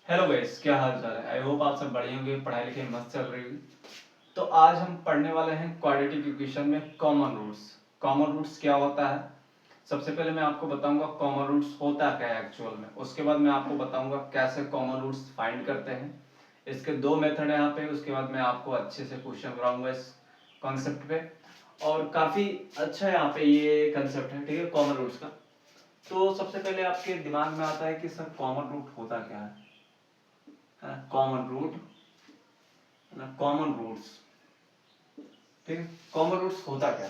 Hello guys, क्या हाल चाल है। आई होप आप सब बढ़िया होंगे, पढ़ाई लिखाई मस्त चल रही होगी। तो आज हम पढ़ने वाले हैं क्वाड्रेटिक इक्वेशन में कॉमन रूट्स। कॉमन रूट्स क्या होता है, सबसे पहले मैं आपको बताऊंगा कॉमन रूट्स होता क्या है एक्चुअल में। उसके बाद मैं आपको बताऊंगा कैसे कॉमन रूट्स फाइंड करते हैं। इसके दो मेथड है यहाँ पे। उसके बाद मैं आपको अच्छे से क्वेश्चन कराऊंगा इस कॉन्सेप्ट पे। और काफी अच्छा यहाँ पे ये कंसेप्ट है, ठीक है, कॉमन रूट्स का। तो सबसे पहले आपके दिमाग में आता है कि सर कॉमन रूट होता क्या है ना। कॉमन रूट ना, कॉमन रूट्स, ठीक है। कॉमन रूट्स होता क्या।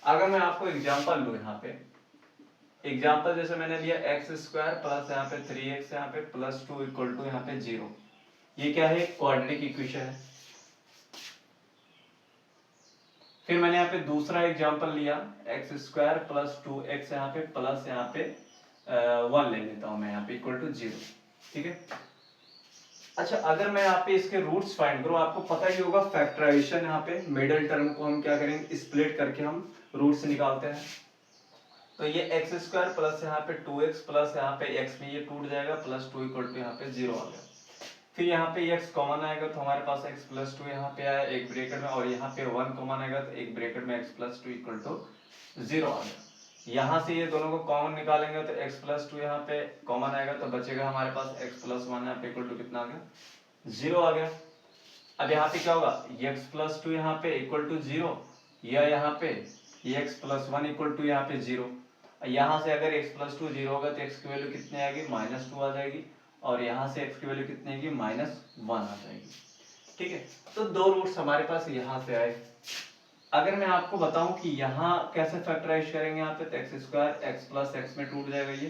अगर मैं आपको एग्जांपल लूं यहाँ पे, एग्जांपल जैसे मैंने लिया एक्स स्क्वायर प्लस यहाँ पे 3x यहाँ पे प्लस 2 इक्वल टू यहाँ पे 0। ये क्या है, क्वाड्रेटिक इक्वेशन है। फिर मैंने यहाँ पे दूसरा एग्जांपल लिया एक्स स्क्वायर प्लस 2x यहाँ पे प्लस यहाँ पे 1 ले लेता हूं मैं यहाँ पे इक्वल टू 0, ठीक है। अच्छा, अगर मैं यहाँ पे इसके रूट्स फाइंड करूं, आपको पता ही होगा फैक्टराइजेशन, यहाँ पे मिडिल टर्म को हम क्या करेंगे, स्प्लिट करके हम रूट्स निकालते हैं। तो ये एक्स स्क्वायर प्लस यहाँ पे 2x प्लस यहाँ पे x में ये टूट जाएगा प्लस 2 इक्वल टू यहाँ पे 0 आ गया। फिर यहाँ पे x कॉमन आएगा तो हमारे पास x प्लस 2 यहाँ पे आया एक ब्रैकेट में, और यहाँ पे 1 कॉमन आएगा तो एक ब्रैकेट में x प्लस 2 इक्वल टू 0 आ गया। यहाँ से ये दोनों को कॉमन निकालेंगे तो x प्लस 2 यहाँ पे कॉमन आएगा तो बचेगा हमारे पास x प्लस 1 यहाँ पे इक्वल टू कितना आ गया, 0 आ गया। अब यहाँ पे क्या होगा, x प्लस 2 यहाँ पे इक्वल टू 0, या यहाँ पे x प्लस 1 इक्वल टू यहाँ पे 0। यहाँ से अगर x प्लस 2 0 होगा तो x की वैल्यू कितनी आएगी, -2 आ जाएगी, और यहाँ से x की वैल्यू कितनी आएगी, -1 आ जाएगी, ठीक है। तो दो रूट्स हमारे पास यहाँ से आए। अगर मैं आपको बताऊं कि यहाँ कैसे फैक्टराइज करेंगे, यहाँ पे तो x square x plus x में टूट जाएगा, ये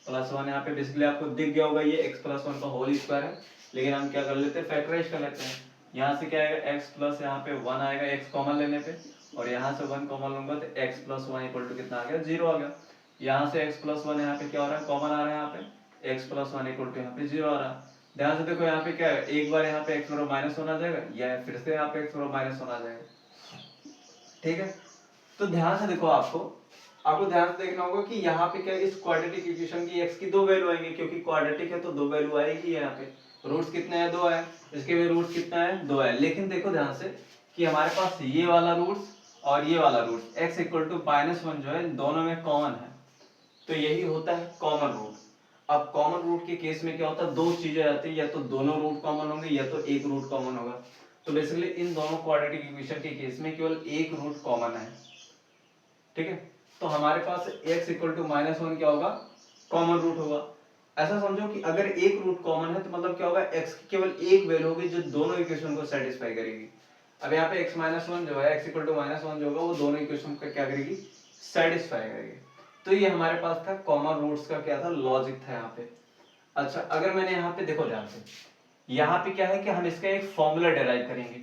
प्लस 1 यहाँ पे बेसिकली आपको दिख गया होगा, ये x प्लस 1 का होल स्क्वायर है। लेकिन हम क्या कर लेते हैं, फैक्टराइज कर लेते हैं। यहाँ से क्या आएगा, x प्लस यहाँ पे 1 आएगा x कॉमन लेने पे, और यहाँ से 1 कॉमन लूंगा तो x प्लस 1 इक्वल टू कितना आ गया, 0 आ गया। यहाँ से x प्लस 1 यहाँ पे क्या हो रहा है, कॉमन आ रहा है, यहाँ पे x प्लस 1 इक्वल टू यहाँ पे 0 आ रहा है। ध्यान से देखो यहाँ पे क्या है, एक बार यहाँ पे x बराबर माइनस 1 आ जाएगा, या फिर से यहाँ पे x बराबर माइनस 1 आ जाएगा, ठीक है। तो ध्यान से देखो, आपको ध्यान से देखना होगा कि यहाँ पे क्या, इस क्वाड्रेटिक इक्वेशन की x की दो वैल्यू आएंगी, क्योंकि क्वाड्रेटिक है तो दो वैल्यू आएगी। यहाँ पे रूट्स कितने हैं, दो है, इसके भी रूट्स कितना है, दो है। लेकिन देखो ध्यान से कि हमारे पास ये वाला रूट्स और ये वाला रूट्स x इक्वल टू -1 जो है, दोनों में कॉमन है, तो यही होता है कॉमन रूट। अब कॉमन रूट के केस में क्या होता है, दो चीजें आती है, या तो दोनों रूट कॉमन होंगे या तो एक रूट कॉमन होगा। तो बेसिकली इन दोनों क्वाड्रेटिक इक्वेशन के केस में केवल एक रूट कॉमन है, ठीक है। तो हमारे पास x इक्वल टू -1 क्या होगा, कॉमन रूट होगा। ऐसा समझो कि अगर एक रूट कॉमन है तो मतलब क्या होगा, x की केवल एक वैल्यू होगी जो दोनों इक्वेशन को सेटिस्फाई करेगी। अब यहाँ पे x -1 जो है, x इक्वल टू -1 जो होगा, वो दोनों इक्वेशन को क्या करेगी, सेटिस्फाई करेगी। तो ये हमारे पास था कॉमन रूट्स का क्या था, लॉजिक था यहाँ पे। अच्छा, अगर मैंने यहाँ पे देखो ध्यान से, यहाँ पे क्या है कि हम इसका एक फॉर्मूला डिराइव करेंगे।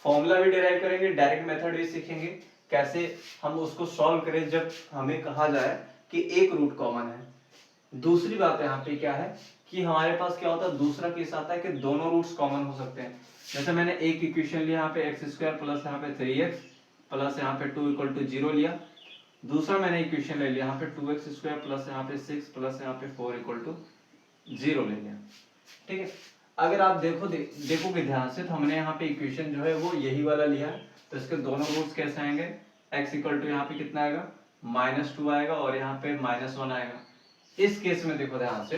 फॉर्मूला भी डिराइव करेंगे, डायरेक्ट मेथड भी सीखेंगे कैसे हम उसको सॉल्व करें जब हमें कहा जाए कि एक रूट कॉमन है। दूसरी बात यहाँ पे क्या है कि हमारे पास क्या होता है, दूसरा केस आता है कि दोनों रूट्स कॉमन हो सकते हैं। जैसे मैंने एक इक्वेशन लिया यहाँ पे एक्स स्क्वायर प्लस यहाँ पे 3x प्लस यहाँ पे 2 इक्वल टू 0 लिया। दूसरा मैंने इक्वेशन ले लिया यहाँ पे 2x स्क्वायर प्लस यहाँ पे 6 प्लस यहाँ पे 4 इक्वल टू 0 ले लिया, ठीक है। अगर आप देखोगे ध्यान से, तो हमने यहाँ पे इक्वेशन जो है वो यही वाला लिया है। तो इसके दोनों रूट्स कैसे आएंगे, x इक्वल टू यहाँ पे कितना आएगा, -2 आएगा, और यहाँ पे -1 आएगा। इस केस में देखो ध्यान से,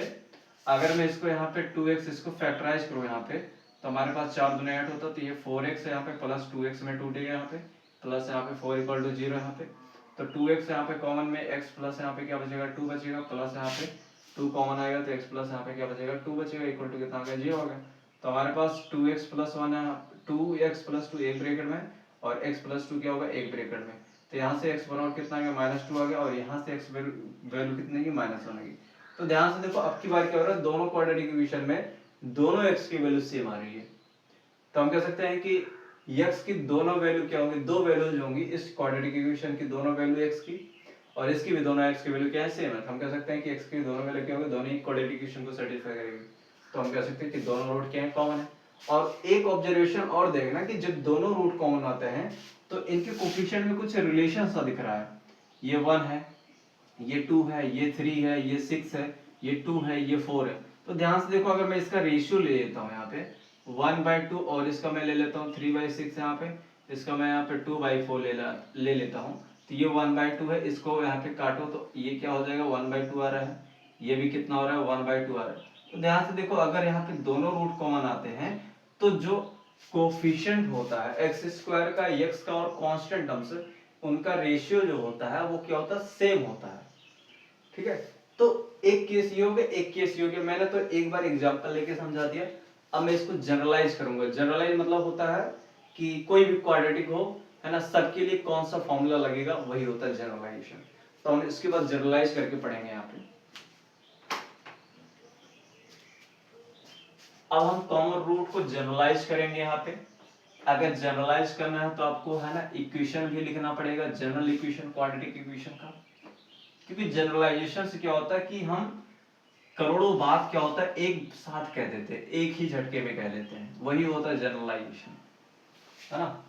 अगर मैं इसको यहाँ पे 2x इसको फैक्टराइज करूँ यहाँ पे, तो हमारे पास 4 दूनी 8 होता, तो ये 4x यहाँ पे प्लस 2x में टूटेगा यहाँ पे, प्लस यहाँ पे 4 इक्वल टू 0 यहाँ पे। तो 2x यहाँ पे कॉमन में x प्लस यहाँ पे क्या बचेगा, 2 बचेगा, प्लस यहाँ पे 2 कॉमन आएगा तो x प्लस यहाँ पे क्या बचेगा, 2 बचेगा, इक्वल टू कितना आ गया, 0 आ गया। तो हमारे पास 2x प्लस 1 है, 2x प्लस 2 एक ब्रैकेट में, और x प्लस 2 क्या होगा, एक ब्रैकेट में। तो यहाँ से x बराबर कितना आ गया, -2 आ गया, और यहाँ से x वैल्यू कितनी की, -1 आएगी। तो ध्यान से देखो, अब की बार क्या हो रहा है, दोनों क्वाड्रेटिक इक्वेशन में दोनों x की वैल्यू सेम आ रही है। तो हम कह सकते हैं कि x की दोनों वैल्यू क्या होंगी, दो वैल्यूज होंगी इस क्वाड्रेटिक इक्वेशन की, दोनों वैल्यू x की, और इसकी भी दोनों x की वैल्यू क्या है, सेम है। तो हम कह सकते हैं कि x की दोनों वैल्यू क्या होगी, दोनों ही क्वाड्रेटिक इक्वेशन को सेटिस्फाई करेगी। तो हम कह सकते हैं कि दोनों रूट क्या है, कॉमन है। और एक ऑब्जर्वेशन और देखना कि जब दोनों रूट कॉमन आते हैं तो इनके कोफिशिएंट में कुछ रिलेशन सा दिख रहा है। ये 1 है, ये 2 है, ये 3 है, ये 6 है, ये 2 है, ये 4 है। तो ध्यान से देखो, अगर मैं इसका रेशियो ले लेता हूँ यहाँ पे 1/2 और इसका मैं ले लेता हूँ 3/6 यहाँ पे, इसका मैं यहाँ पे 2/4 ले लेता हूँ, तो ये 1/2 है, इसको यहाँ पे काटो तो ये क्या हो जाएगा 1/2 आ रहा है, ये भी कितना हो रहा है 1/2 आ रहा है। तो ध्यान से देखो, अगर यहाँ पे दोनों रूट कॉमन आते हैं तो जो कोफिशिएंट होता है एक्स स्क्वायर का, एक्स का और कांस्टेंट टर्म्स, उनका रेशियो जो होता है वो क्या होता है, सेम होता है। ठीक है, तो एक केस ये हो गया, एक केस ये हो गया। मैंने तो एक बार एग्जांपल लेके समझा दिया, अब मैं इसको जनरलाइज करूंगा। जनरलाइज मतलब होता है कि कोई भी क्वाड्रेटिक हो, है ना, सबके लिए कौन सा फॉर्मूला लगेगा, वही होता है जनरलाइजेशन। तो हम इसके बाद जनरलाइज करके पढ़ेंगे यहाँ पे। अब हम कॉमन रूट को जनरलाइज करेंगे यहाँ पे। अगर जनरलाइज करना है तो आपको, है ना, इक्वेशन भी लिखना पड़ेगा, जनरल इक्वेशन, क्वाड्रेटिक इक्वेशन का। क्योंकि जनरलाइजेशन से क्या होता है कि हम करोड़ों बात क्या होता है एक साथ कह देते हैं, एक ही झटके में कह देते हैं, वही होता है जनरलाइजेशन, है ना।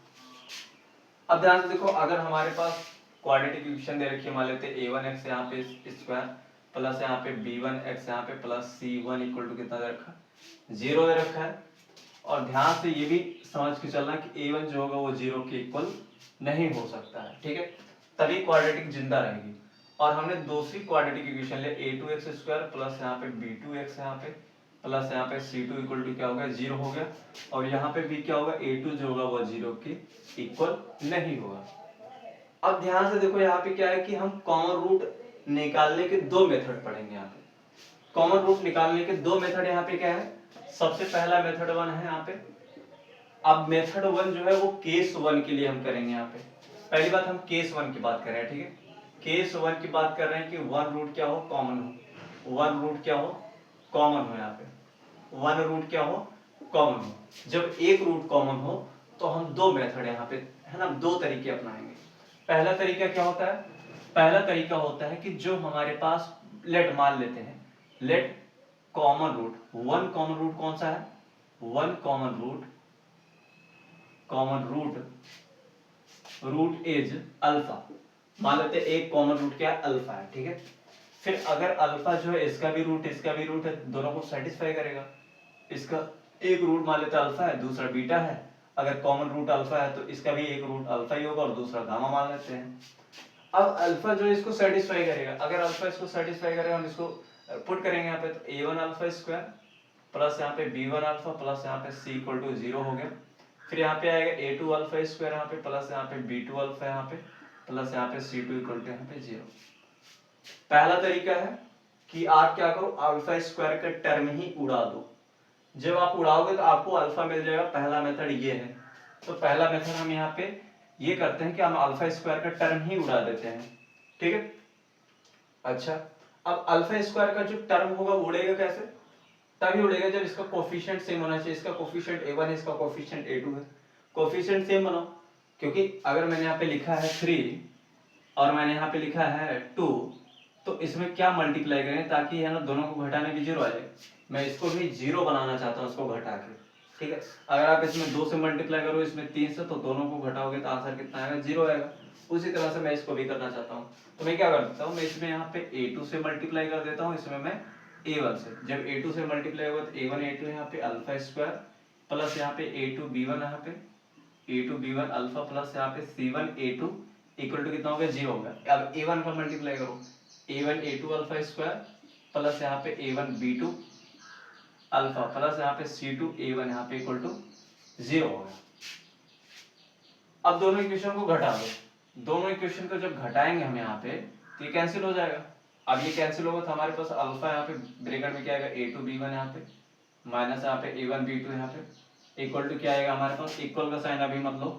अब ध्यान से देखो, अगर हमारे पास क्वाड्रेटिक इक्वेशन दे रखी है, मान लेते हैं a1x यहाँ पे स्क्वायर प्लस यहाँ पे b1x यहाँ पे प्लस c1 इक्वल टू कितना दे रखा है, 0 दे रखा है। और ध्यान से ये भी समझ के चलना कि a1 जो होगा वो 0 के इक्वल नहीं हो सकता है, ठीक है, तभी क्वाड्रेटिक जिंदा रहेगी। और हमने दूसरी क्वाड्रेटिक इक्वेशन ले a2x स्क्वायर प्लस यहाँ पे b2x यहाँ पे प्लस यहाँ पे c2 इक्वल टू क्या हो गया, 0 हो गया। और यहाँ पे भी क्या होगा, a2 जो होगा वो 0 के इक्वल नहीं होगा। अब ध्यान से देखो, यहाँ पे क्या है कि हम कॉमन रूट निकालने के दो मेथड पढ़ेंगे। यहाँ पे कॉमन रूट निकालने के दो मेथड यहाँ पे क्या है, सबसे पहला मेथड 1 है यहाँ पे। अब मेथड 1 जो है वो केस 1 के लिए हम करेंगे। यहाँ पे पहली बात हम केस 1 की बात कर रहे हैं, ठीक है। केस 1 की बात कर रहे हैं कि 1 रूट क्या हो, कॉमन हो, 1 रूट क्या हो, कॉमन हो। यहाँ पे 1 रूट क्या हो, कॉमन हो। जब एक रूट कॉमन हो तो हम दो मेथड यहाँ पे, है ना, दो तरीके अपनाएंगे। पहला तरीका क्या होता है, पहला तरीका होता है कि जो हमारे पास, लेट मान लेते हैं, let common root, one common root कौन सा है, one common root, common root, root is alpha. मान लेते हैं एक कॉमन रूट क्या है, अल्फा है, ठीक है। फिर अगर अल्फा जो है इसका भी रूट इसका भी रूट है, दोनों को सेटिस्फाई करेगा। इसका एक रूट मान लेते हैं अल्फा है, दूसरा बीटा है। अगर कॉमन रूट अल्फा है तो इसका भी एक रूट अल्फा ही होगा और दूसरा गामा मान लेते हैं। अब अल्फा जो इसको सेटिस्फाई करेगा, अगर अल्फा इसको सेटिस्फाई करेगा, हम इसको पुट करेंगे यहाँ पे, तो a1 अल्फा स्क्वायर प्लस यहाँ पे b1 अल्फा प्लस यहाँ पे c इक्वल टू 0 हो गया। फिर यहाँ पे आएगा a2 अल्फा स्क्वायर यहाँ पे प्लस यहाँ पे b2 अल्फा यहाँ पे प्लस यहाँ पे c2 इक्वल टू यहाँ पे 0। पहला तरीका है कि आप क्या करो, अल्फा स्क्वायर का टर्म ही उड़ा दो। जब आप उड़ाओगे तो आपको अल्फा मिल जाएगा। पहला मेथड ये है। तो पहला मेथड हम यहाँ पे ये करते हैं कि हम अल्फा स्क्वायर का टर्म ही उड़ा देते हैं, ठीक है। अच्छा, अब अल्फा स्क्वायर का जो टर्म होगा वो उड़ेगा कैसे, तभी उड़ेगा जब इसका कोफिशिएंट सेम होना चाहिए। इसका कोफिशिएंट a1 है, इसका कोफिशिएंट a2 है। कोफिशिएंट सेम बनाओ, क्योंकि अगर मैंने यहाँ पे लिखा है 3 और मैंने यहाँ पे लिखा है 2, तो इसमें क्या मल्टीप्लाई करें ताकि, है ना, दोनों को घटाने भी 0 आ जाए। मैं इसको भी 0 बनाना चाहता हूँ, इसको घटा के, ठीक है। अगर आप इसमें 2 से मल्टीप्लाई करो, इसमें 3 से, तो दोनों को घटाओगे तो आंसर कितना आएगा, 0 आएगा। उसी तरह से मैं इसको भी करना चाहता हूँ, तो मैं क्या कर देता हूँ, मैं इसमें यहाँ पे a2 से मल्टीप्लाई कर देता हूँ, इसमें मैं a1 से। जब a2 से मल्टीप्लाई होगा तो a1 a2 यहाँ पे अल्फा स्क्वायर प्लस यहाँ पे a2 b1 यहाँ पे a2 b1 अल्फा प्लस यहाँ पे c1 a2 इक्वल टू कितना हो गया, 0 हो गया। अब a1 का मल्टीप्लाई करो, a1 a2 alpha square plus यहाँ पे a1 b2 अल्फा प्लस यहाँ पे c2 a1 यहाँ पे इक्वल टू 0 हो गया। अब दोनों इक्वेशन को घटा दो। दोनों इक्वेशन को जब घटाएंगे हम यहाँ पे तो ये कैंसिल हो जाएगा। अब ये कैंसिल होगा तो हमारे पास अल्फा यहाँ पे ब्रैकेट में क्या आएगा, a2 b1 यहाँ पे माइनस यहाँ पे a1 b2 यहाँ पे इक्वल टू क्या आएगा हमारे पास, इक्वल का साइन अभी मत लो,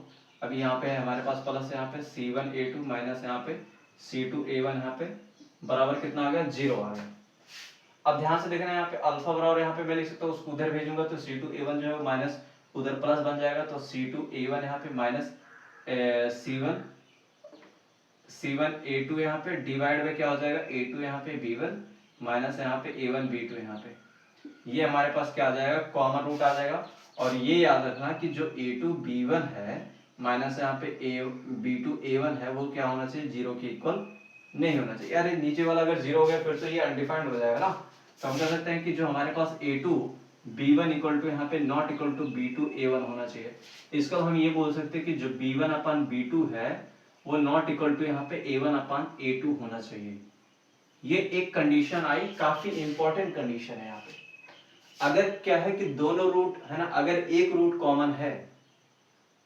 अभी यहाँ पे है हमारे पास प्लस यहाँ पे c1 a2 माइनस यहाँ पे c2 a1 यहाँ पे बराबर कितना आ गया, 0 आ गया। अब ध्यान से देखना, यहाँ पे अल्फा बराबर यहाँ पे मैं लिख सकता हूँ, उसको उधर भेजूंगा तो c2 a1 जो है माइनस उधर प्लस बन जाएगा, तो c2 a1 यहाँ पे माइनस c1 a2 यहाँ पे डिवाइड में क्या हो जाएगा, a2 यहाँ पे b1 माइनस यहाँ पे a1 b2 यहाँ पे, ये हमारे पास क्या आ जाएगा, कॉमन रूट आ जाएगा। और ये याद रखना कि जो a2 b1 है माइनस यहाँ पे b2 a1 है, वो क्या होना चाहिए, 0 के इक्वल नहीं होना चाहिए। यार नीचे वाला अगर 0 हो गया फिर तो ये अनडिफाइंड हो जाएगा ना, तो हम कह सकते हैं कि जो हमारे पास A2 B1 इक्वल टू यहाँ पे not equal to B2 A1 होना चाहिए। इसका हम ये बोल सकते हैं कि जो B1 अपान B2 है वो नॉट इक्वल टू यहाँ पे A1 अपान A2 होना चाहिए। ये एक कंडीशन आई, काफी इंपॉर्टेंट कंडीशन है यहाँ पे। अगर क्या है कि दोनों रूट है ना, अगर एक रूट कॉमन है,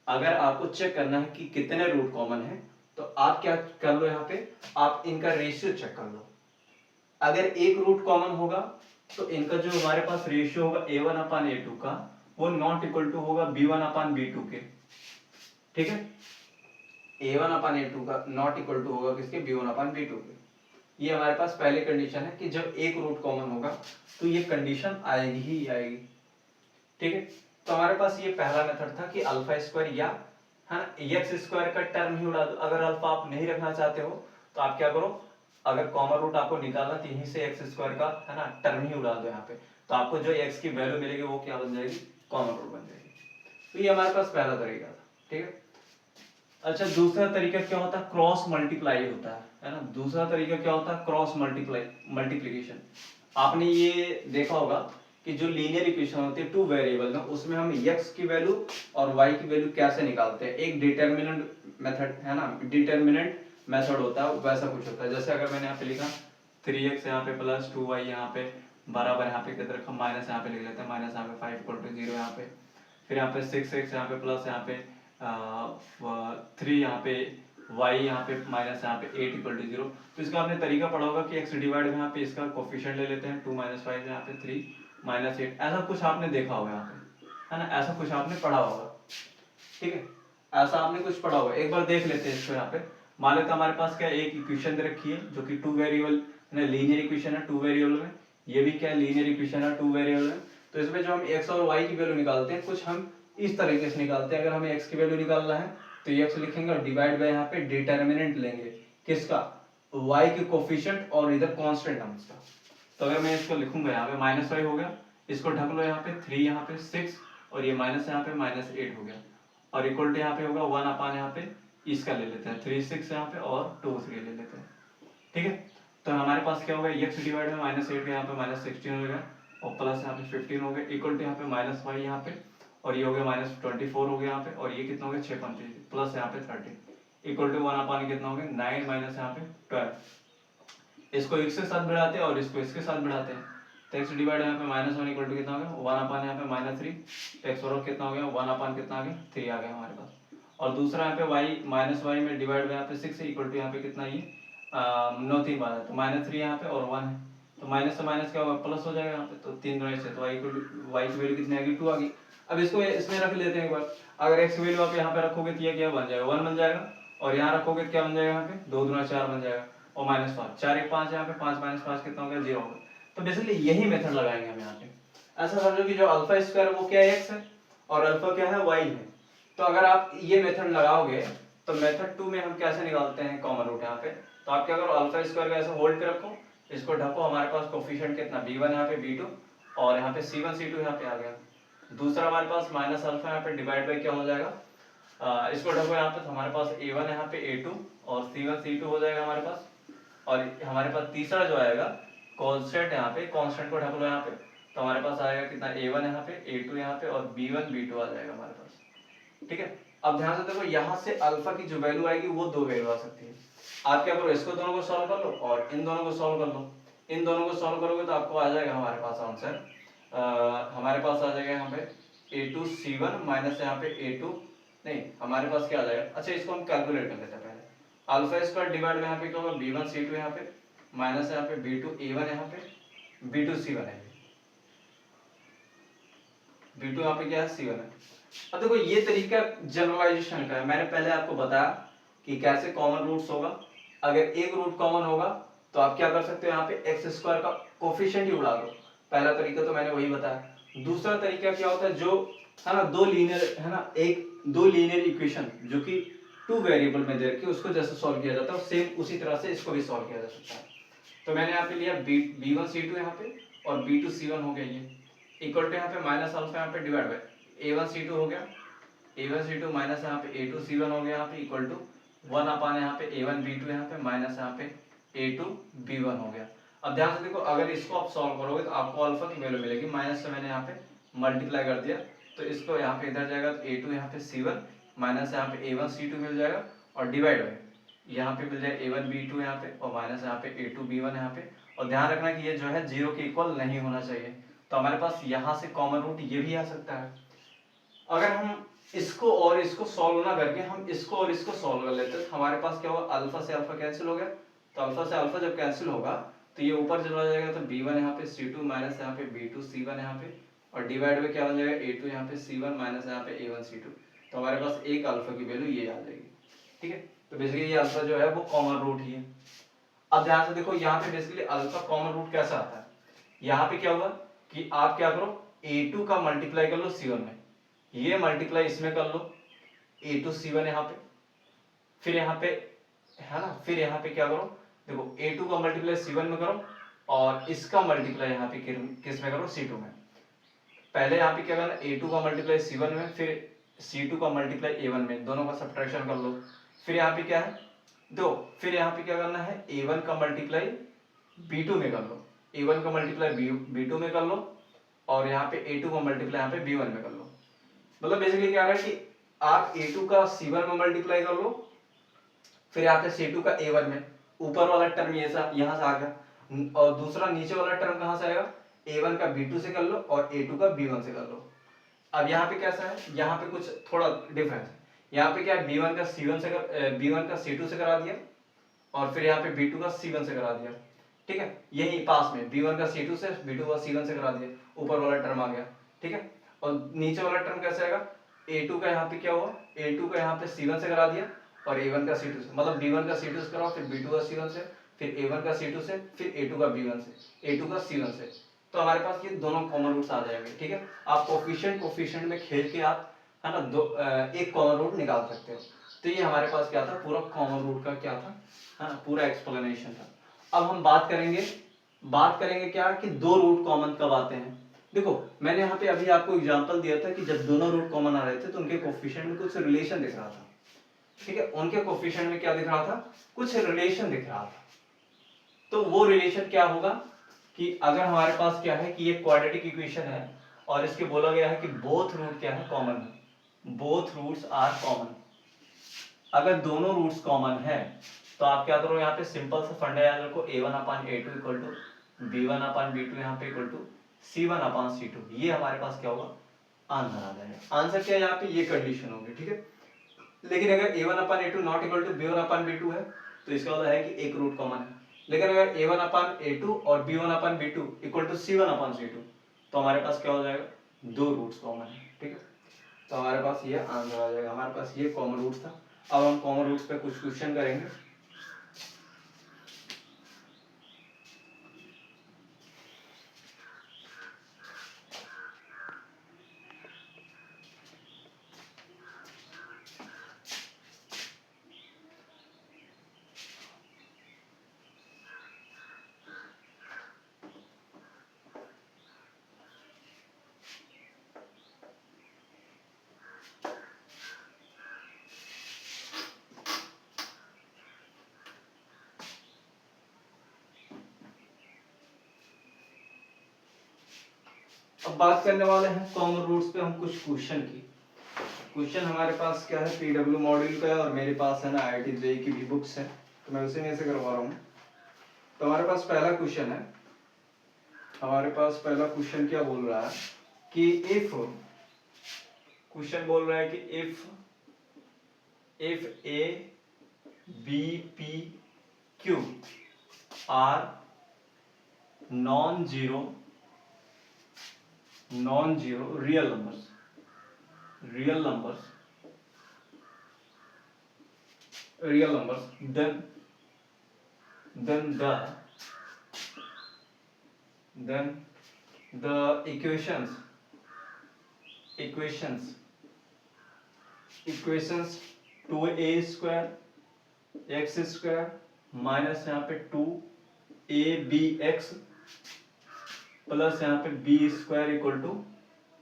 अगर आपको चेक करना है कि कितने रूट कॉमन है, तो आप क्या कर लो, यहाँ पे आप इनका रेशियो चेक कर लो। अगर एक रूट कॉमन होगा तो इनका जो हमारे पास रेशियो होगा A1 अपान A2 का, वो नॉट इक्वल टू होगा B1 अपान B2 के। ठीक है, A1 अपान A2 का नॉट इक्वल टू होगा किसके, B1 अपान B2 के। ये हमारे पास पहली कंडीशन है कि जब एक रूट कॉमन होगा तो ये कंडीशन आएगी ही आएगी। ठीक है, तो हमारे पास ये पहला मेथड था कि अल्फा स्क्वायर या है ना एक्स स्क्वायर का टर्म ही उड़ा दो। अगर अल्फा आप नहीं रखना चाहते हो तो आप क्या करो, अगर कॉमन रूट आपको निकालना तो यहीं से एक्स स्क्वायर का है ना टर्म ही उड़ा दो यहाँ पे, तो आपको जो एक्स की वैल्यू मिलेगी वो क्या बन जाएगी, कॉमन रूट बन जाएगी। तो ये हमारे पास पहला तरीका था। ठीक है, अच्छा दूसरा तरीका क्या होता है, क्रॉस मल्टीप्लाई होता है ना। दूसरा तरीका क्या होता है, क्रॉस मल्टीप्लीकेशन। आपने ये देखा होगा कि जो लीनियर इक्वेशन होती है टू वेरिएबल में, उसमें हम x की वैल्यू और y की वैल्यू कैसे निकालते हैं, एक डिटरमिनेंट मेथड है ना, डिटरमिनेंट मेथड होता है, वैसा कुछ होता है। जैसे अगर मैंने यहाँ पे लिखा 3x यहाँ पे प्लस 2y यहाँ पे बराबर यहाँ पे किधर रखा माइनस यहाँ पे लिख लेते हैं, माइनस यहाँ पे 5 इक्वल टू 0 यहाँ पे, फिर यहाँ पे 6x यहाँ पे प्लस यहाँ पे 3 यहाँ पे y यहाँ पे माइनस यहाँ पे 8 इक्वल टू 0। तो इसका आपने तरीका पढ़ा होगा कि x डिवाइड में यहाँ पे इसका कोफिशिएंट ले लेते हैं 2 - 5 यहाँ पे 3 - 8, ऐसा कुछ आपने देखा होगा यहाँ पे, है ना, ऐसा कुछ आपने पढ़ा होगा। ठीक है, ऐसा आपने कुछ पढ़ा होगा। एक बार देख लेते हैं इसको। यहाँ पे मान लेते हमारे पास क्या एक इक्वेशन दे रखी है जो कि टू वेरिएबल लीनियर इक्वेशन है, टू वेरिएबल में, ये भी क्या लीनियर इक्वेशन है टू वेरिएबल में। तो इसमें जो हम x और y की वैल्यू निकालते हैं कुछ हम इस तरीके से निकालते हैं। अगर हमें x की वैल्यू निकालना है तो x लिखेंगे और डिवाइड बाय यहाँ पे डिटरमिनेंट लेंगे किसका, y के कोफिशिएंट और इधर कांस्टेंट टर्म्स का। तो अगर मैं इसको लिखूंगा यहाँ पे -y हो गया, इसको ढक लो यहाँ पे 3 यहाँ पे 6 और ये माइनस यहाँ पे -8 हो गया, और इक्वल टू यहाँ पे होगा 1 अपान यहाँ पे इसका ले लेते हैं 3 6 यहाँ पे और 2 3 ले लेते हैं। ठीक है, तो हमारे पास क्या होगा, x डिवाइड में -8 का यहाँ पे -16 हो गया और प्लस यहाँ पे 15 हो गया, इक्वल टू यहाँ पे -y यहाँ पे, और ये हो गया -24 हो गया यहाँ पे, और ये कितना हो गया 6 5 प्लस यहाँ पे 30 इक्वल टू 1 अपान कितना हो गया 9 माइनस यहाँ पे 12। इसको x के साथ बढ़ाते हैं और इसको इसके साथ बढ़ाते हैं, तो x डिवाइड यहाँ पे -1 इक्वल टू कितना हो गया 1 अपान यहाँ पे -3, x और कितना हो गया 1 अपान कितना आ गया 3 आ गया हमारे पास। और दूसरा यहाँ पे y में डिवाइड में यहाँ पे 6 इक्वल टू यहाँ पे कितना, ये 9 3 बार है तो -3 यहाँ पे और 1 है, तो माइनस से माइनस क्या होगा प्लस हो जाएगा यहाँ पे, तो 3 गुणा से तो y की वैल्यू कितनी आ गई 2 आ गई। अब इसको इसमें रख लेते हैं एक बार। अगर x की वैल्यू आप यहाँ पे रखोगे तो ये क्या बन जाएगा 1 बन जाएगा, और यहाँ रखोगे तो क्या बन जाएगा यहाँ पे 2 दूना 4 बन जाएगा, और -5 4 1 5 यहाँ पे 5 - 5 कितना हो गया 0 होगा। तो बेसिकली यही मेथड लगाएंगे हम यहाँ पे। ऐसा समझो कि जो अल्फा स्क्वायर वो क्या है x है और अल्फा क्या है y है। तो अगर आप ये मेथड लगाओगे तो मेथड 2 में हम कैसे निकालते हैं कॉमन रूट यहाँ पे, तो आप क्या करो अल्फा स्क्वायर को ऐसे होल्ड पे रखो, इसको ढको, हमारे पास कोफिशिएंट कितना b1 यहाँ पे b2 और यहाँ पे c1 c2 यहाँ पे आ गया। दूसरा हमारे पास माइनस अल्फा यहाँ पे डिवाइड बाय क्या हो जाएगा, इसको ढको यहाँ पे, तो हमारे पास a1 यहाँ पे a2 और c1 c2 हो जाएगा हमारे पास। और हमारे पास तीसरा जो आएगा कांस्टेंट, यहाँ पे कांस्टेंट को ढक लो यहाँ पे, तो हमारे पास आएगा कितना a1 यहाँ पे a2 यहाँ पे और b1 b2 आ जाएगा हमारे पास। ठीक है, अब ध्यान से देखो यहाँ से अल्फा की जो वैल्यू आएगी वो दो वैल्यू आ सकती है। आप क्या करो इसको दोनों को सॉल्व कर लो और इन दोनों को सॉल्व कर लो। इन दोनों को सॉल्व करोगे तो आपको आ जाएगा हमारे पास आंसर, हमारे पास आ जाएगा यहाँ पे a2 c1 माइनस यहाँ पे a2 नहीं, हमारे पास क्या आ जाएगा, अच्छा इसको हम कैलकुलेट कर लेते हैं पहले। अल्फा स्क्वायर डिवाइड में यहाँ पे क्या होगा b1 c2 यहाँ पे माइनस यहाँ पे b2 a1 यहाँ पे b2 c1 है, b2 यहाँ पे क्या है c1 है। अब देखो ये तरीका जनरलाइजेशन का है, मैंने पहले आपको बताया कि कैसे कॉमन रूट्स होगा। अगर एक रूट कॉमन होगा तो आप क्या कर सकते हो, यहाँ पे एक्स स्क्वायर का कोफिशिएंट ही उड़ा दो। पहला तरीका तो मैंने वही बताया। दूसरा तरीका क्या होता है, जो है ना दो लीनियर है ना दो लीनियर इक्वेशन जो कि टू वेरिएबल में दे रखी है उसको जैसे सॉल्व किया जाता है सेम उसी तरह से इसको भी सॉल्व किया जा सकता है। तो मैंने यहाँ पे लिया b1 c2 यहाँ पे और b2 c1 हो गया, ये इक्वल टू यहाँ पे माइनस अल्फा यहाँ पे डिवाइड बाय a1 c2 हो गया, a1 c2 माइनस यहाँ पे a2 c1 हो गया यहाँ पे इक्वल टू 1 अपान यहाँ पे a1 b2 यहाँ पे माइनस यहाँ पे a2 b1 हो गया। अब ध्यान से देखो, अगर इसको आप सॉल्व करोगे तो आपको अल्फा की वैल्यू मिलेगी माइनस से मैंने यहाँ पे मल्टीप्लाई कर दिया, तो इसको यहाँ पे इधर जाएगा तो a2 यहाँ पे c1 माइनस यहाँ पे a1 c2 मिल जाएगा, और डिवाइड में यहाँ पे मिल जाएगा a1 b2 यहाँ पे, और माइनस यहाँ पे a2 b1 यहाँ पे। और ध्यान रखना कि ये जो है 0 के इक्वल नहीं होना चाहिए, तो हमारे पास यहाँ से कॉमन रूट ये भी आ सकता है। अगर हम इसको और इसको सॉल्व ना करके हम इसको और इसको सॉल्व कर लेते तो हमारे पास क्या होगा, अल्फा से अल्फा कैंसिल हो गया, तो अल्फा से अल्फा जब कैंसिल होगा तो ये ऊपर चला जाएगा, तो b1 यहाँ पे c2 माइनस यहाँ पे b2 c1 यहाँ पे, और डिवाइड में क्या हो जाएगा a2 यहाँ पे c1 माइनस यहाँ पे a1 c2, तो हमारे पास एक अल्फा की वैल्यू ये आ जाएगी। ठीक है, तो बेसिकली ये अल्फा जो है वो कॉमन रूट ही है। अब ध्यान से देखो, यहाँ पे बेसिकली अल्फा कॉमन रूट कैसा आता है, यहाँ पे क्या हुआ कि आप क्या करो, a2 का मल्टीप्लाई कर लो c1 में, ये मल्टीप्लाई इसमें कर लो a2 c1 यहाँ पे, फिर यहाँ पे है ना, फिर यहाँ पे क्या करो, देखो a2 का मल्टीप्लाई c1 में करो और इसका मल्टीप्लाई यहाँ पे किस में करो, c2 में। पहले यहाँ पे क्या करना, a2 का मल्टीप्लाई c1 में, फिर c2 का मल्टीप्लाई a1 में, दोनों का सब्ट्रैक्शन कर लो। फिर यहाँ पे क्या है, दो, फिर यहाँ पे क्या करना है, a1 का मल्टीप्लाई b2 में कर लो, a1 का मल्टीप्लाई b2 में कर लो, और यहाँ पे a2 का मल्टीप्लाई यहाँ पे b1 में कर लो। मतलब बेसिकली क्या है कि आप a2 का c1 में मल्टीप्लाई कर लो, फिर यहाँ पे c2 का a1 में, ऊपर वाला टर्म ये यहाँ से आ गया, और दूसरा नीचे वाला टर्म कहाँ से आएगा, a1 का b2 से कर लो और a2 का b1 से कर लो। अब यहाँ पे कैसा है, यहाँ पे कुछ थोड़ा डिफरेंस है, यहाँ पे क्या है, b1 का c2 से करा दिया, और फिर यहाँ पे b2 का c1 से करा दिया। ठीक है, यही पास में b1 का c2 से, b2 का c1 से करा दिया, ऊपर वाला टर्म आ गया। ठीक है, और नीचे वाला टर्म कैसे आएगा, a2 का यहाँ पे क्या हुआ, a2 का यहाँ पे c1 से करा दिया, और a1 का c2 से, मतलब b1 का c2 से कराओ, फिर b2 का c1 से, फिर a1 का c2 से, फिर a2 का b1 से, a2 का c1 से, तो हमारे पास ये दोनों कॉमन रूट्स आ जाएंगे। ठीक है, आप कोफिशिएंट में खेल के आप है ना एक कॉमन रूट निकाल सकते हो। तो ये हमारे पास क्या था, पूरा कॉमन रूट का क्या था, हाँ पूरा एक्सप्लेनेशन था। अब हम बात करेंगे क्या कि दो रूट कॉमन कब आते हैं। देखो मैंने यहाँ पे अभी आपको एग्जांपल दिया था कि जब दोनों रूट कॉमन आ रहे थे तो उनके कोफिशिएंट में कुछ रिलेशन दिख रहा था। ठीक है, उनके कोफिशिएंट में क्या दिख रहा था, कुछ रिलेशन दिख रहा था। तो वो रिलेशन क्या होगा कि अगर हमारे पास क्या है कि ये क्वाड्रेटिक इक्वेशन है और इसके बोला गया है कि बोथ रूट क्या है, कॉमन है, बोथ रूट्स आर कॉमन। अगर दोनों रूट्स कॉमन है तो आप क्या करो, यहाँ पे सिंपल सा फंडामेंटल को a1/a2 इक्वल टू b1/b2 यहाँ पे इक्वल टू c1/c2, ये हमारे पास क्या होगा, आंसर आ जाएगा। आंसर क्या है, यहाँ पे ये कंडीशन होगी। ठीक है, लेकिन अगर a1/a2 not equal to b1/b2 है तो इसका मतलब है कि एक रूट कॉमन है। लेकिन अगर a1/a2 और b1/b2 इक्वल टू c1/c2 तो हमारे पास क्या हो जाएगा, दो रूट्स कॉमन है। ठीक है, तो हमारे पास ये आंसर आ जाएगा, हमारे पास ये कॉमन रूट था। अब हम कॉमन रूट्स पे कुछ क्वेश्चन करेंगे। अब बात करने वाले हैं कॉमन रूट्स पे हम कुछ क्वेश्चन की। क्वेश्चन हमारे पास क्या है, पीडब्ल्यू मॉड्यूल का है और मेरे पास है ना आईआईटी जेईई की भी बुक्स है, तो मैं उसी में से करवा रहा हूँ। तो हमारे पास पहला क्वेश्चन है, हमारे पास पहला क्वेश्चन क्या बोल रहा है कि इफ, क्वेश्चन बोल रहा है कि if a b p q r non zero real numbers then the equations 2a square x square minus यहाँ पे 2abx प्लस यहाँ पे बी स्क्वायर इक्वल टू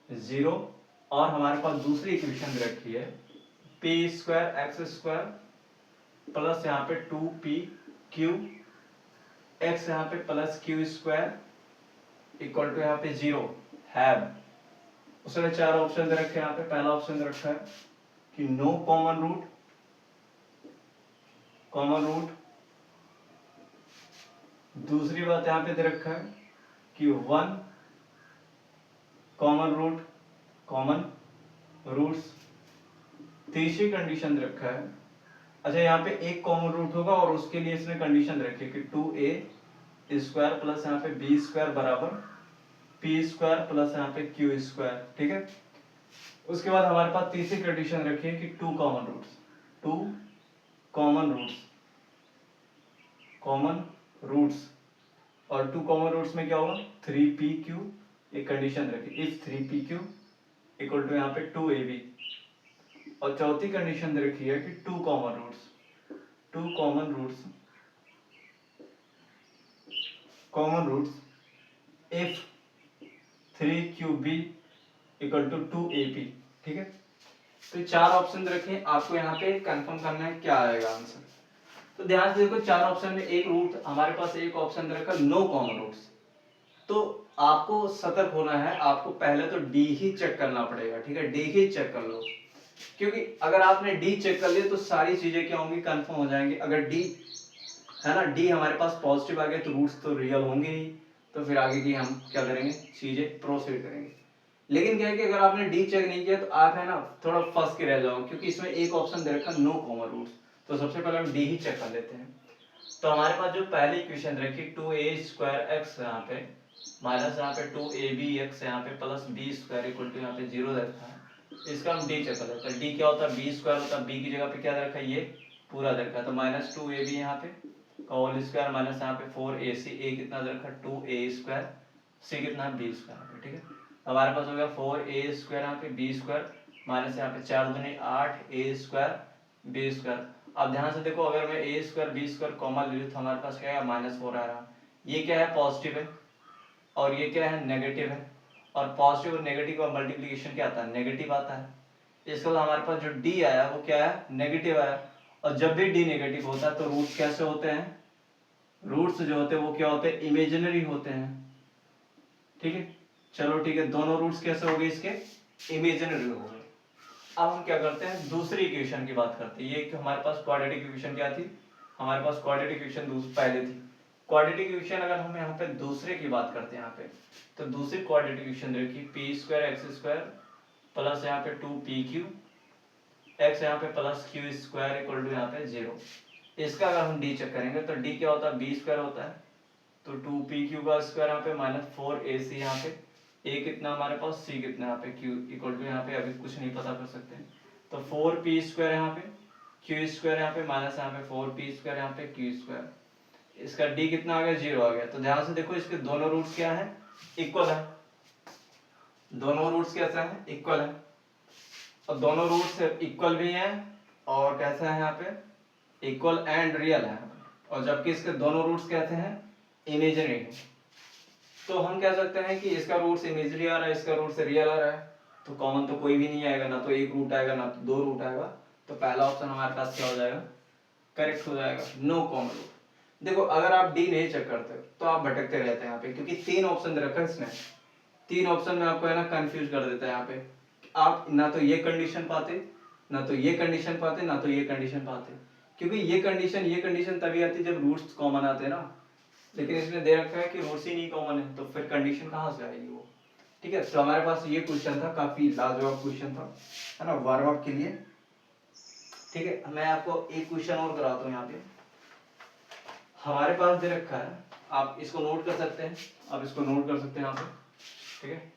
0, और हमारे पास दूसरी इक्वेशन भी रखी है p square x square plus यहाँ पे 2p क्यू x यहाँ पे plus q square equal to यहाँ पे 0 हैव, उसने 4 ऑप्शन दे रखे हैं यहाँ पे। पहला ऑप्शन दे रखा है कि no common root, common root. दूसरी बात यहाँ पे दे रखा है कि 1 कॉमन रूट, कॉमन रूट्स। तीसरी कंडीशन दे रखा है, अच्छा यहाँ पे एक कॉमन रूट होगा और उसके लिए इसने कंडीशन रखी है कि 2a स्क्वायर प्लस यहाँ पे b स्क्वायर बराबर p स्क्वायर प्लस यहाँ पे q स्क्वायर, ठीक है। उसके बाद हमारे पास तीसरी कंडीशन रखी है कि 2 common roots, 2 common roots, common roots. और 2 कॉमन रूट्स में क्या होगा 3pq, एक कंडीशन रखी इफ 3pq इक्वल टू यहाँ पे 2ab। और चौथी कंडीशन दे रखी है कि 2 common roots, 2 common roots, common roots if 3qb equal to 2ab, ठीक है। तो 4 ऑप्शन रखे हैं, आपको यहाँ पे कंफर्म करना है क्या आएगा आंसर। तो ध्यान से देखो 4 ऑप्शन में एक रूट हमारे पास, एक ऑप्शन रखा नो कॉमन रूट्स। तो आपको सतर्क होना है, आपको पहले तो डी ही चेक करना पड़ेगा, ठीक है। डी ही चेक कर लो, क्योंकि अगर आपने डी चेक कर लिया तो सारी चीजें क्या होंगी कंफर्म हो जाएंगी। अगर डी है ना, डी हमारे पास पॉजिटिव आ गया तो रूट्स तो रियल होंगे ही, तो फिर आगे की हम क्या करेंगे चीजें प्रोसीड करेंगे। लेकिन क्या है कि अगर आपने डी चेक नहीं किया तो आप है ना थोड़ा फंस के रह जाओगे, क्योंकि इसमें एक ऑप्शन दे रखा नो कॉमन रूट्स। तो सबसे पहले हम डी ही चेक कर लेते हैं। तो हमारे पास जो पहली इक्वेशन रखी 2a स्क्वायर एक्स यहाँ पे माइनस यहाँ पे 2ab एक्स यहाँ पे plus b square equal to यहाँ पे 0 रखा है, इसका हम डी चेक कर लेते हैं। डी क्या होता है b स्क्वायर होता है, b की जगह पे क्या रखा है ये पूरा रखा है, तो माइनस 2ab यहाँ पे होल स्क्वायर माइनस यहाँ पे 4ac, a कितना रखा 2a स्क्वायर, c कितना है b स्क्वायर, ठीक है। हमारे पास हो गया 4a स्क्वायर यहाँ पे b स्क्वायर माइनस यहाँ पे 4 दूनी 8 a स्क्वायर b स्क्वायर। अब ध्यान से देखो, अगर मैं a square b square common ले लूँ तो हमारे पास क्या है -4 आ रहा। ये क्या है पॉजिटिव है और ये क्या है नेगेटिव है, और पॉजिटिव और नेगेटिव का मल्टीप्लिकेशन क्या आता है नेगेटिव आता है। इसके बाद हमारे पास जो d आया वो क्या है नेगेटिव आया। और जब भी d नेगेटिव होता है तो रूट्स कैसे होते हैं, रूट्स जो होते हैं वो क्या होते हैं इमेजिनरी होते हैं, ठीक है। चलो ठीक है, दोनों रूट्स कैसे हो गए इसके इमेजिनरी हो गए। अब हम क्या करते हैं दूसरी इक्वेशन की बात करते हैं। ये हमारे पास क्वाड्रेटिक इक्वेशन क्या थी, हमारे पास क्वाड्रेटिक इक्वेशन पहले थी। क्वाड्रेटिक इक्वेशन अगर हम यहाँ पे दूसरे की बात करते हैं यहाँ पे, तो दूसरी क्वाड्रेटिक इक्वेशन देखिए p square x square plus यहाँ पे 2pq एक्स यहाँ पे plus q square equal to यहाँ पे 0। इसका अगर हम डी चेक करेंगे तो डी क्या होता है बी स्क्वायर होता है, तो 2pq का स्क्वायर यहाँ पे माइनस 4ac यहाँ पे, a कितना हमारे पास c कितना यहाँ पे q इक्वल टू यहाँ पे अभी कुछ नहीं पता कर सकते हैं, तो 4p स्क्वायर यहाँ पे q स्क्वायर यहाँ पे माइनस यहाँ पे 4p स्क्वायर यहाँ पे q स्क्वायर। इसका d कितना आ गया 0 आ गया। तो ध्यान से देखो इसके दोनों रूट्स क्या है इक्वल है, दोनों रूट्स कैसा है इक्वल है, और दोनों रूट्स इक्वल भी हैं और कैसा है यहाँ पे इक्वल एंड रियल है, और जबकि इसके दोनों रूट्स कहते हैं इमेजिनरी है। तो हम कह सकते हैं कि इसका रूट्स इमेजिनरी आ रहा है, इसका रूट्स रियल आ रहा है, तो कॉमन तो कोई भी नहीं आएगा, ना तो एक रूट आएगा ना तो दो रूट आएगा। तो पहला ऑप्शन हमारे पास क्या हो जाएगा करेक्ट हो जाएगा, नो कॉमन रूट। देखो अगर आप डी नहीं चेक करते तो आप भटकते रहते हैं यहाँ पे, क्योंकि 3 ऑप्शन दे रखा है इसने, 3 ऑप्शन में आपको है ना कंफ्यूज कर देता है यहाँ पे। आप ना तो ये कंडीशन पाते, ना तो ये कंडीशन पाते, ना तो ये कंडीशन पाते, क्योंकि ये कंडीशन तभी आती है जब रूट्स कॉमन आते हैं ना, लेकिन इसने दे रखा है कि रूट्स ही नहीं कॉमन है, तो फिर कंडीशन कहाँ से आएगी वो, ठीक है। तो हमारे पास ये क्वेश्चन था, काफी लाजवाब क्वेश्चन था है ना वार्म अप के लिए, ठीक है। मैं आपको एक क्वेश्चन और कराता हूँ यहाँ पे, हमारे पास दे रखा है, आप इसको नोट कर सकते हैं, आप इसको नोट कर सकते हैं यहाँ पे, ठीक है।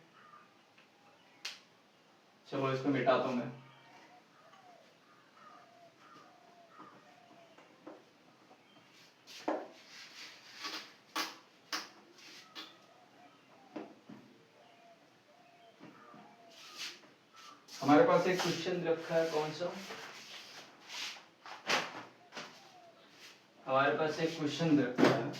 चलो इसको मिटाता हूँ मैं। हमारे पास एक क्वेश्चन रखा है, कौन सा हमारे पास एक क्वेश्चन रखा है,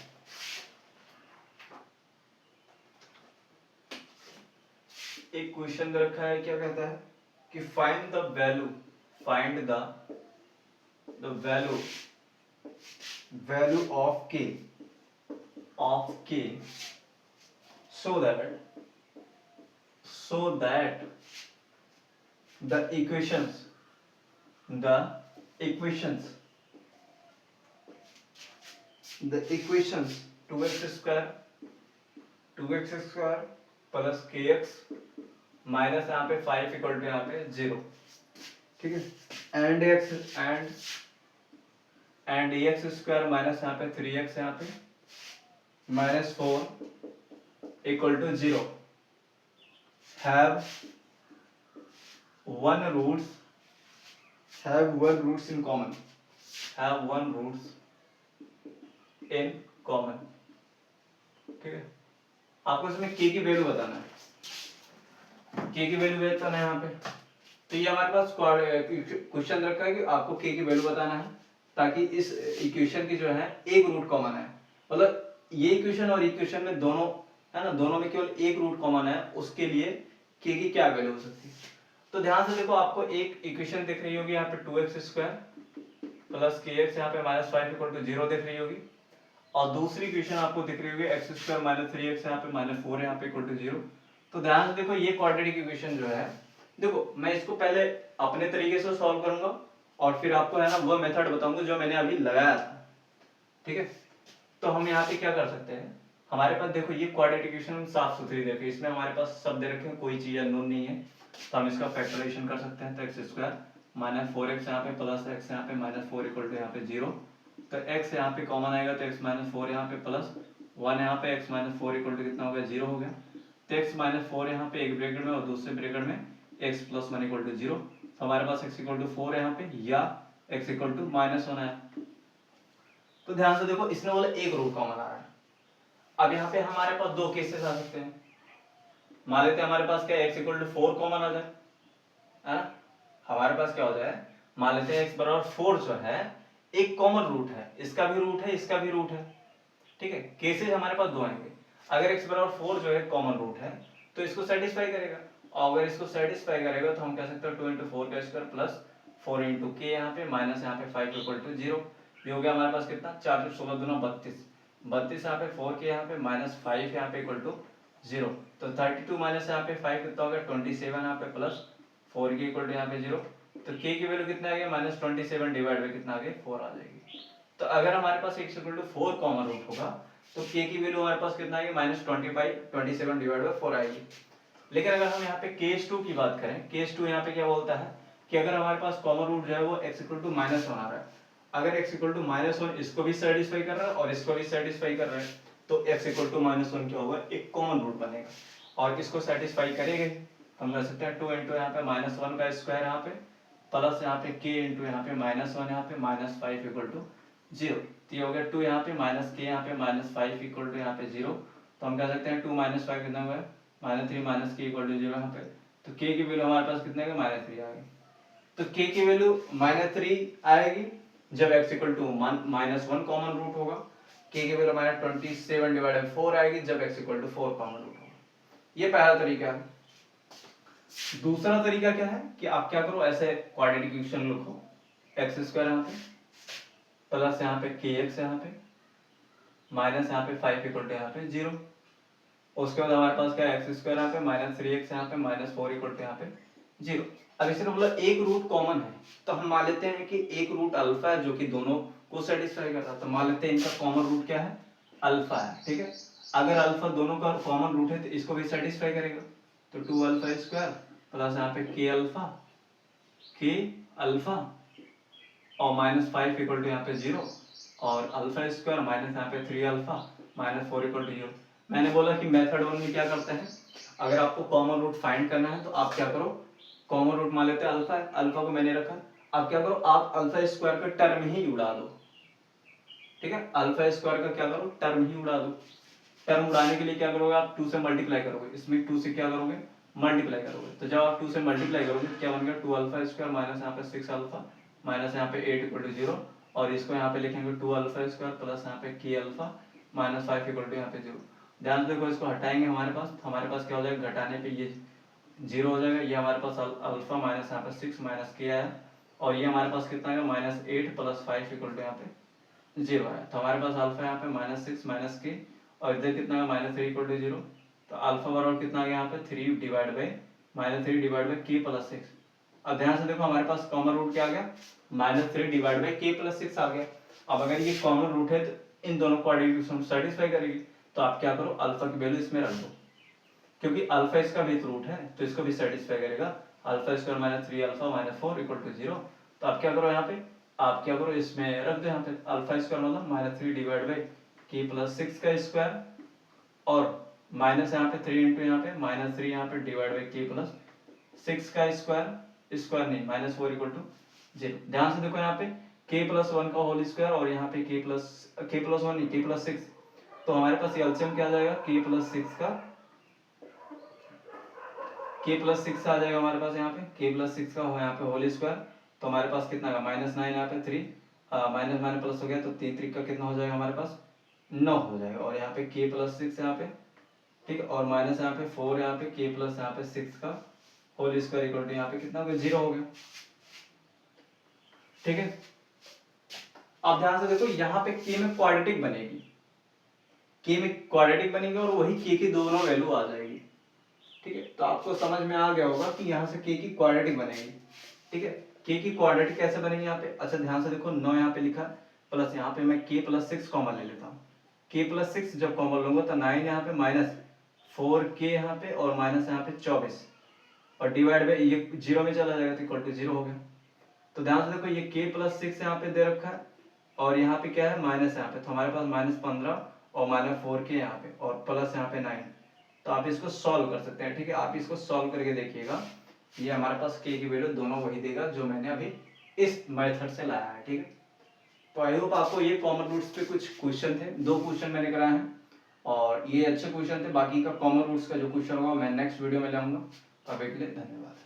एक क्वेश्चन रखा है, क्या कहता है कि find the value, find the value of k of k so that the equations 2x square plus kx minus यहाँ पे 5 इक्वल टू यहाँ पे 0, ठीक है, एंड एक्स स्क्वायर माइनस यहाँ पे 3x यहाँ पे minus 4 equal to 0 have one roots in common, ठीक है। आपको इसमें k की वैल्यू बताना है, k की वैल्यू बताना है यहाँ पे। तो ये हमारे पास क्वेश्चन रखा है कि आपको k की वैल्यू बताना है ताकि इस इक्वेशन की जो है एक रूट कॉमन है, मतलब ये इक्वेशन और इक्वेशन में दोनों है ना, दोनों में केवल एक रूट कॉमन है, उसके लिए k की क्या वैल्यू हो सकती है। तो ध्यान से देखो, आपको एक इक्वेशन दिख रही होगी यहाँ पे 2x स्क्वायर प्लस kx यहाँ पे माइनस 5 इक्वल टू 0 दिख रही होगी, और दूसरी इक्वेशन आपको दिख रही होगी x स्क्वायर माइनस 3x यहाँ पे माइनस 4 यहाँ पे इक्वल टू 0। तो ध्यान से देखो, ये क्वाड्रेटिक इक्वेशन जो है, देखो मैं इसको पहले अपने तरीके से सॉल्व करूंगा और फिर आपको है ना वो मेथड बताऊंगा जो मैंने अभी लगाया था, ठीक है। तो हम यहाँ पे क्या कर सकते हैं, हमारे पास देखो ये क्वाड्रेटिक इक्वेशन साफ सुथरी देखो, इसमें हमारे पास सब दे रखे हैं, कोई चीज अननोन नहीं है, तो हम इसका फैक्टराइजेशन कर सकते हैं। तो एक्स स्क्वायर माइनस 4x यहाँ पे प्लस x यहाँ पे माइनस 4 इक्वल टू यहाँ पे 0, तो x यहाँ पे कॉमन आएगा तो x माइनस 4 यहाँ पे प्लस 1 यहाँ पे x माइनस 4 इक्वल टू कितना हो गया 0 हो गया। तो x माइनस 4 यहाँ पे एक ब्रैकेट में और दूसरे ब्रैकेट में x प्लस 1 इक्वल टू 0, तो हमारे पास x इक्वल टू 4 यहाँ पे या x इक्वल टू माइनस 1 है। तो ध्यान से देखो, इसने बोला एक रूट कॉमन आ रहा है। अब यहाँ पे हमारे पास दो केसेस आ सकते हैं, मान लेते हैं हमारे पास क्या x इक्वल टू 4 कॉमन आ जाए, है ना, हमारे पास क्या हो जाए, मान लेते हैं x बराबर 4 जो है एक कॉमन रूट है, इसका भी रूट है इसका भी रूट है, ठीक है। केसेस हमारे पास दो आएंगे, अगर x बराबर 4 जो है कॉमन रूट है तो इसको सेटिस्फाई करेगा, और अगर इसको सेटिस्फाई करेगा तो हम कह सकते हैं 2 × 4 का स्क्वायर प्लस 4 × k यहाँ पे माइनस यहाँ पे 5 इक्वल टू 0। ये हो गया हमारे पास कितना, 4 × 16 दूना 32 यहाँ पे 4 के यहाँ पे माइनस 5 यहाँ पे इक्वल टू 0, तो 32 माइनस यहाँ पे 5 कितना हो गया 27 यहाँ पे प्लस 4 के इक्वल टू यहाँ पे 0, तो k की वैल्यू कितना आ गया माइनस 27 डिवाइड बाई कितना आ गया 4 आ जाएगी। तो अगर हमारे पास x equal to 4 common root होगा तो k की वैल्यू हमारे पास कितना आएगी माइनस 27 डिवाइड बाई 4 आएगी। लेकिन अगर हम यहाँ पे केस 2 की बात करें, केस 2 यहाँ पे क्या बोलता है कि अगर हमारे पास कॉमन रूट जो है वो x इक्वल टू माइनस 1 आ रहा है, अगर x इक्वल टू माइनस 1 इसको भी सेटिस्फाई कर रहा है और इसको भी सेटिस्फाई कर रहा है, तो x इक्वल टू माइनस 1 क्या होगा, एक कॉमन रूट बनेगा और इसको सेटिस्फाई करेंगे। हम कर सकते हैं 2 × यहाँ पे माइनस 1 का स्क्वायर यहाँ पे प्लस यहाँ पे k × यहाँ पे माइनस 1 यहाँ पे माइनस 5 इक्वल टू 0, तो ये हो गया 2 यहाँ पे माइनस k यहाँ पे माइनस 5 इक्वल टू यहाँ पे 0, तो हम कह सकते हैं 2 माइनस 5 कितना हुआ है minus 3 minus k equal to 0 यहाँ पे, तो k की वैल्यू हमारे पास कितने का माइनस 3 आएगी। तो k की वैल्यू माइनस 3 आएगी जब x equal to minus 1 common root होगा, k की वैल्यू माइनस 27 डिवाइड बाई 4 आएगी जब x equal to 4 common root होगा। ये पहला तरीका है। दूसरा तरीका क्या है कि आप क्या करो, ऐसे क्वाड्रेटिक इक्वेशन लिखो, एक्स स्क्वायर यहाँ पे प्लस यहाँ पे kx यहाँ पे माइनस यहाँ पे 5 इक्वल टू यहाँ पे 0, उसके बाद हमारे पास क्या है एक्स स्क्वायर यहाँ पे माइनस 3x यहाँ पे माइनस 4 इक्वल टू यहाँ पे 0। अब इसने बोला एक रूट कॉमन है, तो हम मान लेते हैं कि एक रूट अल्फा है जो कि दोनों को सेटिस्फाई करता है, तो मान लेते हैं इनका कॉमन रूट क्या है, अल्फा है, ठीक है। अगर अल्फा दोनों का कॉमन रूट है तो इसको भी सेटिस्फाई करेगा, तो 2 अल्फा स्क्वायर प्लस यहाँ पे k अल्फा और माइनस 5 इक्वल टू यहाँ पे 0 और अल्फा स्क्वायर माइनस यहाँ पे 3 अल्फा माइनस 4 इक्वल टू 0। मैंने बोला कि मेथड 1 में क्या करते हैं, अगर आपको कॉमन रूट फाइंड करना है तो आप क्या करो, कॉमन रूट मान लेते हैं अल्फा है, अल्फा को मैंने रखा, अब क्या करो आप अल्फा स्क्वायर का टर्म ही उड़ा दो, ठीक है, अल्फा स्क्वायर का क्या करो टर्म ही उड़ा दो। टर्म उड़ाने के लिए क्या करोगे आप 2 से मल्टीप्लाई करोगे, इसमें 2 से क्या करोगे मल्टीप्लाई करोगे, तो जब आप 2 से मल्टीप्लाई करोगे क्या बन गया 2 अल्फा स्क्वायर माइनस यहाँ पे 6 अल्फा माइनस यहाँ पे 8 इक्वल टू 0, और इसको यहाँ पे लिखेंगे 2 अल्फा स्क्वायर प्लस यहाँ पे k alpha minus 5 equal to यहाँ पे 0। ध्यान से देखो, इसको हटाएंगे हमारे पास, तो हमारे पास क्या हो जाएगा, घटाने पे ये 0 हो जाएगा, ये हमारे पास अल्फा माइनस यहाँ पे 6 माइनस k आया, और ये हमारे पास कितना है माइनस 8 प्लस 5 इक्वल टू यहाँ पे 0 है, तो हमारे पास अल्फा यहाँ पे माइनस 6 माइनस k और इधर कितना है -3 इक्वल टू 0, तो अल्फा बराबर कितना आ गया यहाँ पे 3 डिवाइड बाई -3 डिवाइड बाई के प्लस 6। अब ध्यान से देखो हमारे पास कॉमन रूट क्या आ गया, -3 डिवाइड बाई के प्लस 6 आ गया। अब अगर ये कॉमन रूट है तो इन दोनों क्वाड्रेटिक सेटिस्फाई करेगी, तो आप क्या करो अल्फा की वैल्यू इसमें रख दो, क्योंकि अल्फा इसका भी रूट है तो इसको भी सेटिस्फाई करेगा। Alpha square -3 alpha -4 equal to 0, तो आप क्या करो यहाँ पे, आप क्या करो इसमें रख दो यहाँ पे अल्फा स्क्वायर मतलब -3 डिवाइड बाई के प्लस 6 का स्क्वायर, और माइनस यहाँ पे 3 इंटू यहाँ पे -3 यहाँ पे डिवाइड बाई के प्लस 6 का स्क्वायर, स्क्वायर नहीं -4 इक्वल टू 0। ध्यान से देखो यहाँ पे k प्लस 1 का होल स्क्वायर और यहाँ पे k प्लस 1 नहीं k प्लस 6, तो हमारे पास एलसीएम क्या आ जाएगा k प्लस 6 का, k प्लस 6 आ जाएगा हमारे पास यहाँ पे k प्लस 6 का हो यहाँ पे होल स्क्वायर, तो हमारे पास कितना आएगा -9 यहाँ पे 3 माइनस माइनस प्लस हो गया, तो 3 3 का कितना हो जाएगा हमारे पास 9 हो जाएगा, और यहाँ पे k प्लस 6 यहाँ पे, ठीक है, और माइनस यहाँ पे 4 यहाँ पे k प्लस यहाँ पे 6 का होल स्क्वायर इक्वल टू यहाँ पे कितना हो गया 0 हो गया, ठीक है। अब ध्यान से देखो यहाँ पे k में क्वाड्रेटिक बनेगी, k में क्वाड्रेटिक बनेगी और वही k की दोनों वैल्यू आ जाएगी, ठीक है। तो आपको समझ में आ गया होगा कि यहाँ से k की क्वाड्रेटिक बनेगी, ठीक है। k की क्वाड्रेटिक कैसे बनेगी यहाँ पे, अच्छा ध्यान से देखो 9 यहाँ पे लिखा प्लस यहाँ पे मैं k प्लस 6 कॉमन ले लेता हूँ, k प्लस 6 जब कॉमन लूंगा तो 9 यहाँ पे माइनस 4k यहाँ पे और माइनस यहाँ पे 24 और डिवाइड बाई ये 0 में चला जाएगा तो इक्वल टू 0 हो गया। तो ध्यान से देखो ये k प्लस 6 यहाँ पे दे रखा है और यहाँ पे क्या है माइनस यहाँ पे, तो हमारे पास -15 और -4k यहाँ पे और प्लस यहाँ पे 9, तो आप इसको सॉल्व कर सकते हैं, ठीक है। आप इसको सॉल्व करके देखिएगा, ये हमारे पास k की वैल्यू दोनों वही देगा जो मैंने अभी इस मेथड से लाया है, ठीक है। तो आई होप आपको ये कॉमन रूट्स पे कुछ क्वेश्चन थे, 2 क्वेश्चन मैंने कराए हैं और ये अच्छे क्वेश्चन थे। बाकी का कॉमन रूट्स का जो क्वेश्चन होगा मैं नेक्स्ट वीडियो में लाऊंगा। अभी के लिए धन्यवाद।